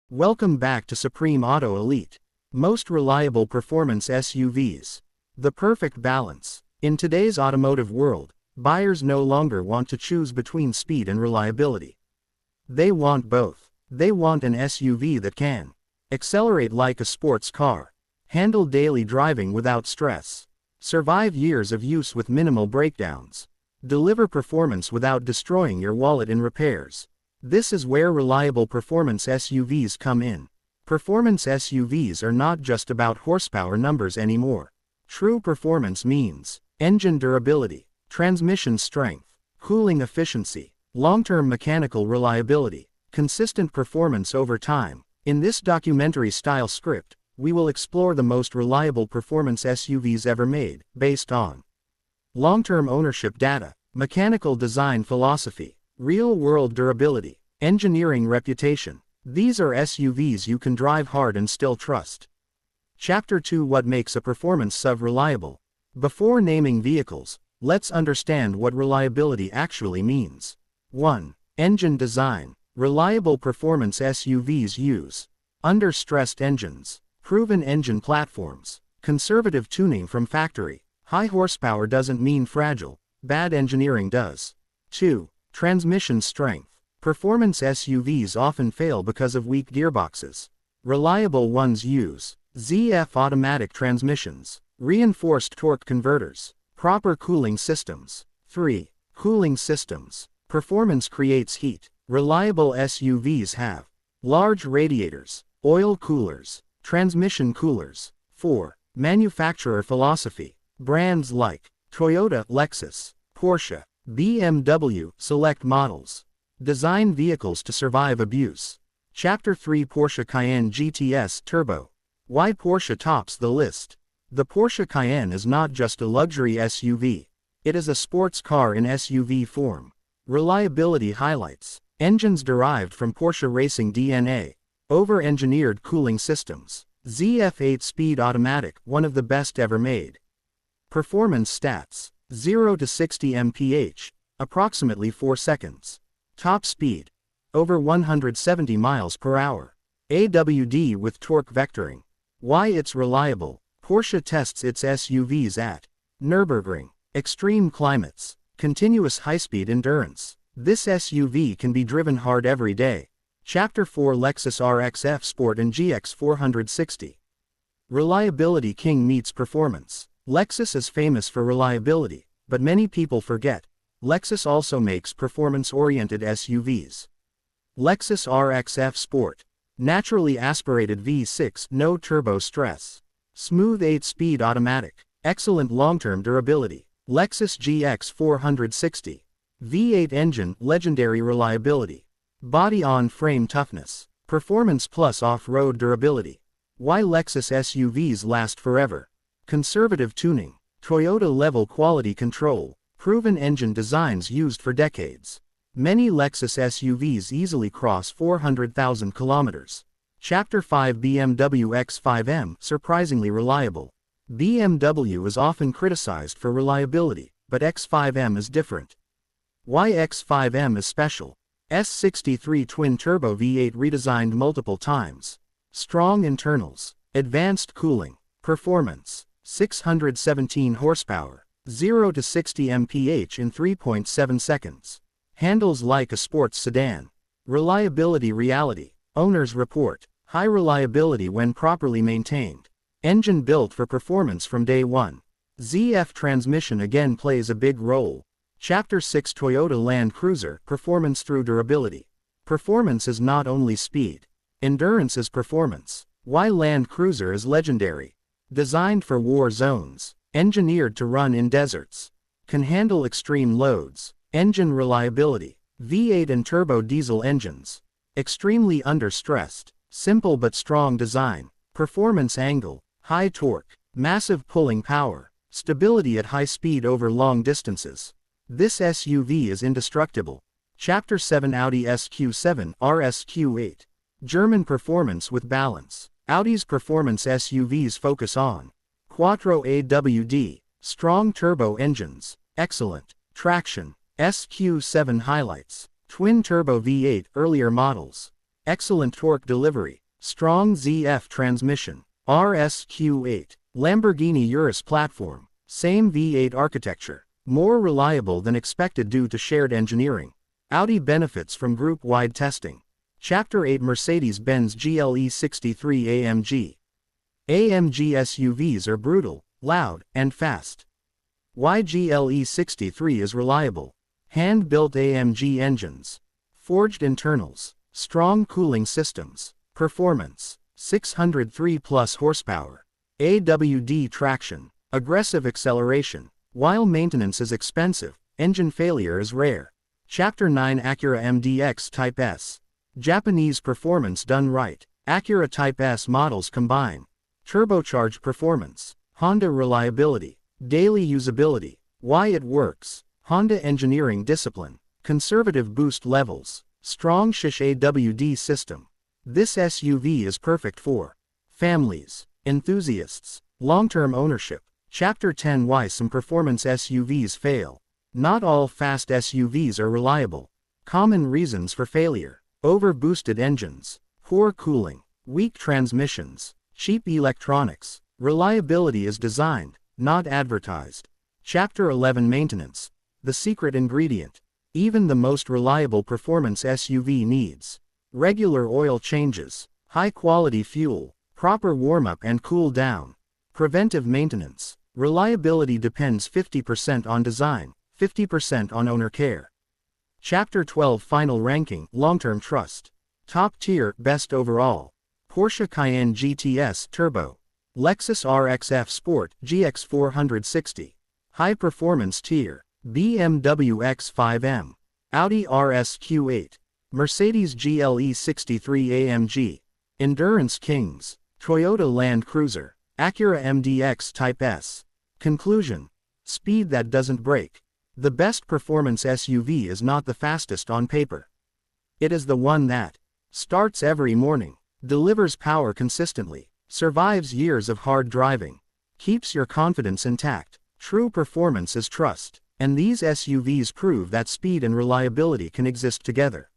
Welcome back to Supreme Auto Elite. Most reliable performance SUVs. The perfect balance. In today's automotive world, buyers no longer want to choose between speed and reliability. They want both. They want an SUV that can accelerate like a sports car, handle daily driving without stress, survive years of use with minimal breakdowns, deliver performance without destroying your wallet in repairs. This is where reliable performance SUVs come in. Performance SUVs are not just about horsepower numbers anymore. True performance means engine durability, transmission strength, cooling efficiency, long-term mechanical reliability, consistent performance over time. In this documentary-style script, we will explore the most reliable performance SUVs ever made, based on long-term ownership data, mechanical design philosophy, real-world durability, engineering reputation. These are SUVs you can drive hard and still trust. Chapter 2: What makes a performance SUV reliable? Before naming vehicles, let's understand what reliability actually means. 1. Engine design. Reliable performance SUVs use under-stressed engines, proven engine platforms, conservative tuning from factory. High horsepower doesn't mean fragile, bad engineering does. 2. Transmission strength. Performance SUVs often fail because of weak gearboxes. Reliable ones use ZF automatic transmissions, reinforced torque converters, proper cooling systems. 3. Cooling systems. Performance creates heat. Reliable SUVs have large radiators, oil coolers, transmission coolers. 4. Manufacturer philosophy. Brands like Toyota, Lexus, Porsche, BMW select models design vehicles to survive abuse. Chapter 3: Porsche Cayenne GTS Turbo. Why Porsche tops the list. The Porsche Cayenne is not just a luxury SUV. It is a sports car in SUV form. Reliability highlights. Engines derived from Porsche racing DNA. Over-engineered cooling systems. ZF 8-speed automatic, one of the best ever made. Performance stats. 0 to 60 mph, approximately 4 seconds. Top speed. Over 170 miles per hour. AWD with torque vectoring. Why it's reliable. Porsche tests its SUVs at Nürburgring. Extreme climates. Continuous high-speed endurance. This SUV can be driven hard every day. Chapter 4: Lexus RX F Sport and GX 460. Reliability king meets performance. Lexus is famous for reliability, but many people forget Lexus also makes performance-oriented SUVs. Lexus RX F Sport. Naturally aspirated V6, no turbo stress. Smooth 8-speed automatic. Excellent long-term durability. Lexus GX 460. V8 engine, legendary reliability. Body-on-frame toughness. Performance plus off-road durability. Why Lexus SUVs last forever. Conservative tuning. Toyota-level quality control. Proven engine designs used for decades. Many Lexus SUVs easily cross 400,000 kilometers. Chapter 5: BMW X5 M, surprisingly reliable. BMW is often criticized for reliability, but X5M is different. Why X5M is special. S63 twin-turbo V8 redesigned multiple times. Strong internals. Advanced cooling. Performance. 617 horsepower. 0 to 60 mph in 3.7 seconds. Handles like a sports sedan. Reliability reality. Owners report high reliability when properly maintained. Engine built for performance from day one. ZF transmission again plays a big role. Chapter 6: Toyota Land Cruiser, performance through durability. Performance is not only speed. Endurance is performance. Why Land Cruiser is legendary. Designed for war zones. Engineered to run in deserts. Can handle extreme loads. Engine reliability. V8 and turbo diesel engines. Extremely under-stressed. Simple but strong design. Performance angle. High torque. Massive pulling power. Stability at high speed over long distances. This SUV is indestructible. Chapter 7: Audi SQ7 RSQ8. German performance with balance. Audi's performance SUVs focus on Quattro AWD, strong turbo engines, excellent traction. SQ7 highlights. Twin-turbo V8 earlier models. excellent torque delivery, strong ZF transmission, RSQ8, Lamborghini Urus platform, same V8 architecture, more reliable than expected due to shared engineering. Audi benefits from group-wide testing. Chapter 8 Mercedes-Benz GLE 63 AMG. AMG SUVs are brutal, loud, and fast. Why GLE 63 is reliable. Hand-built AMG engines. Forged internals. Strong cooling systems. Performance. 603 plus horsepower. AWD traction. Aggressive acceleration. While maintenance is expensive, engine failure is rare. Chapter 9 Acura MDX Type S. Japanese performance done right. Acura Type S models combine turbocharged performance, Honda reliability, daily usability, why it works, Honda engineering discipline, conservative boost levels, strong shish AWD system. This SUV is perfect for families, enthusiasts, long-term ownership. Chapter 10 Why some performance SUVs fail. Not all fast SUVs are reliable. Common reasons for failure: over-boosted engines, poor cooling, weak transmissions, cheap electronics. Reliability is designed, not advertised. Chapter 11 Maintenance. The secret ingredient. Even the most reliable performance SUV needs regular oil changes, high-quality fuel, proper warm-up and cool down. Preventive maintenance. Reliability depends 50% on design, 50% on owner care. Chapter 12 Final Ranking. Long-term trust. Top tier, best overall. Porsche Cayenne GTS Turbo. Lexus RX-F Sport GX 460. High performance tier. BMW X5 M. Audi RSQ8. Mercedes GLE 63 AMG. Endurance Kings. Toyota Land Cruiser. Acura MDX Type S. Conclusion. Speed that doesn't break. The best performance SUV is not the fastest on paper. It is the one that starts every morning, delivers power consistently, survives years of hard driving, keeps your confidence intact. True performance is trust, and these SUVs prove that speed and reliability can exist together.